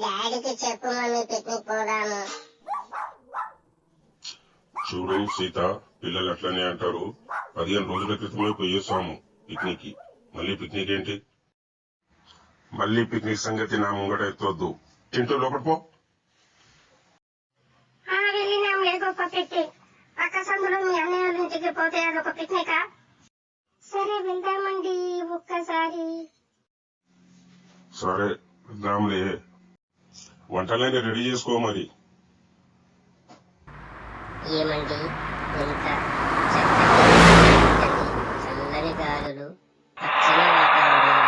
డాడీకి చెప్పు mummy picnic పోదాము. చూడు సీత, పిల్లలు అట్లనే అంటారు. 15 రోజుల క్రితమే పోయేసాము పిక్నిక్ కి. మళ్ళీ పిక్నిక్ ఏంటి? మళ్ళీ పిక్నిక్ సంగతి నా ముంగట ఎత్తొద్దు. చింటూ లోపల పో. వెళ్ళినాం గొప్ప పిక్నిక్. పక్క సందులో మీ అన్నయ్య వాళ్ళ ఇంటికి పోతే అదొక పిక్నికా? సరే వెళ్దామండి ఒక్కసారి. సరే వెళ్దాంలే. వంటలన్నీ రెడీ చేసుకో మరి. ఏమండి ఎంత చల్లని గాలులు, పచ్చని వాతావరణం.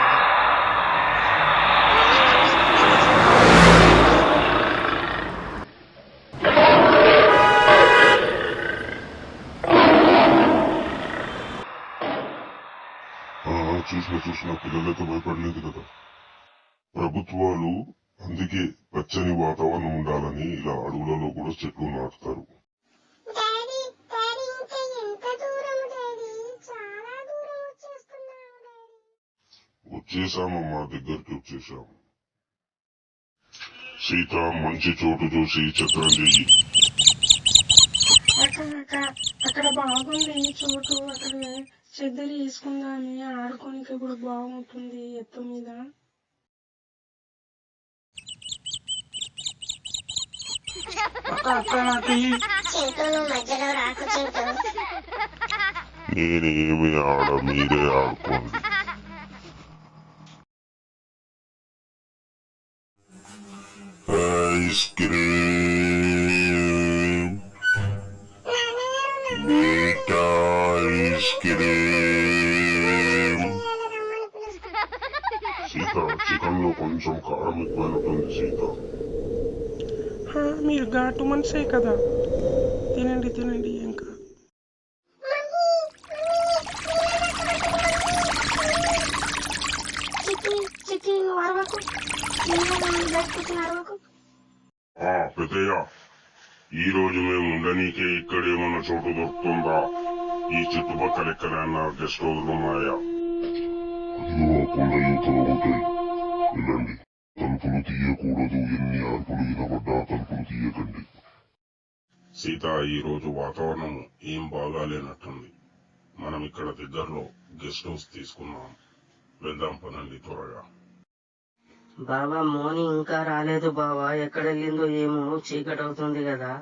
చూసిన పిల్లలైతే భయపడలేదు కదా. ప్రభుత్వాలు అందుకే పచ్చని వాతావరణం ఉండాలని ఇలా అడవులలో కూడా చెట్లు నాటుతారు. వచ్చేసామమ్మా, దగ్గరికి వచ్చేసాము. సీత, మంచి చోటు చూసి చక్రం చెయ్యి. అక్కడ బాగుంది చోటు. అక్కడ చెద్దలు వేసుకుందాని ఆడుకోనికి కూడా బాగుంటుంది ఎత్తు మీద. నేనేమి ఆడ, మీరే ఆడుకోండి. ఐస్ క్రీమ్, మీఠా ఐస్ క్రీమ్. సీత, చికెన్ లో కొంచెం కారం ఎక్కువైనట్టుంది సీత. మీరు ఘాటు మనిషే కదా, తినండి తినండి ఏం కాదు. పెద్దయ్య, ఈ రోజు మేము ఉండనీకే ఇక్కడేమన్నా చోటు దొరుకుతుందా? ఈ చుట్టుపక్కల ఎక్కడైనా గెస్ట్ హౌస్లు ఉన్నాయా? ఉంటాయి, వెళ్ళండి. తలుపులు తీయకూడదు. ఎన్ని అరుపులు వినబడ్డా తలుపులు తీయకండి. సీత, ఈ రోజు వాతావరణం ఏం బాగాలేనట్టుంది. మనం ఇక్కడ దగ్గరలో గెస్ట్ హౌస్ తీసుకున్నాం. వెళ్దాం పనండి త్వరగా. బావా, మోని ఇంకా రాలేదు బావా. ఎక్కడ వెళ్ళిందో ఏమో, చీకటి అవుతుంది కదా.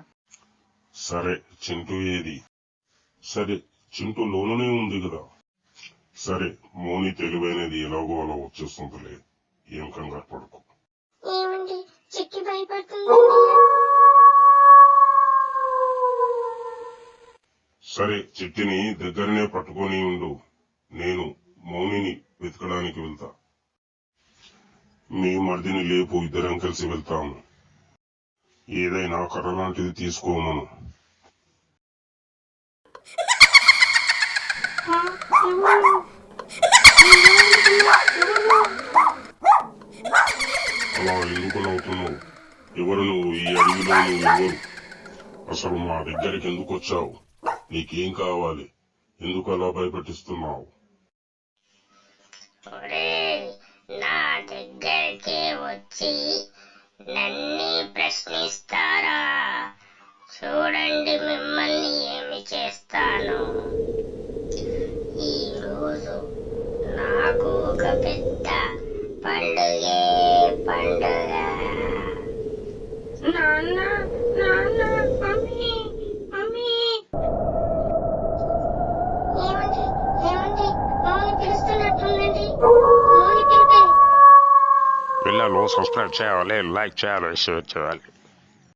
సరే చింటూ ఏది? సరే చింటూ లోనునే ఉంది కదా. సరే, మోని తెలివైనది, ఎలాగో అలా వచ్చేస్తుందిలే. ఏం కంగారు పడుకో. ఏమండి చిట్టి భయపడుతుంది. సరే, చిట్టిని దగ్గరనే పట్టుకొని ఉండు. నేను మౌనిని వెతకడానికి వెళ్తా. మీ మర్దిని లేపు, ఇద్దరం కలిసి వెళ్తాము. ఏదైనా కర్ర లాంటిది తీసుకోమను. అలా ఎందుకు నవ్వుతున్నావు? ఎవరు నువ్వు? ఈ అడవిలో నువ్వు ఎవరు? అసలు మా దగ్గరికి ఎందుకు వచ్చావు? నీకేం కావాలి? ఎందుకు అలా భయపెట్టిస్తున్నావు? నా దగ్గరికి వచ్చి నన్ను ప్రశ్నిస్తారా? చూడండి మిమ్మల్ని ఏమి చేస్తాను. ఈ రోజు నాకు ఒక పెద్ద పండుగే పండుగ. నాన్న నాన్న, మమ్మీ మమ్మీ. ఏమండి ఏమండి, మౌని పిలుస్తున్నట్టుందండి. మౌని పిలిపే. పిల్లలు సబ్స్క్రైబ్ చేయాలి, లైక్ చేయాలి, షేర్ చేయాలి.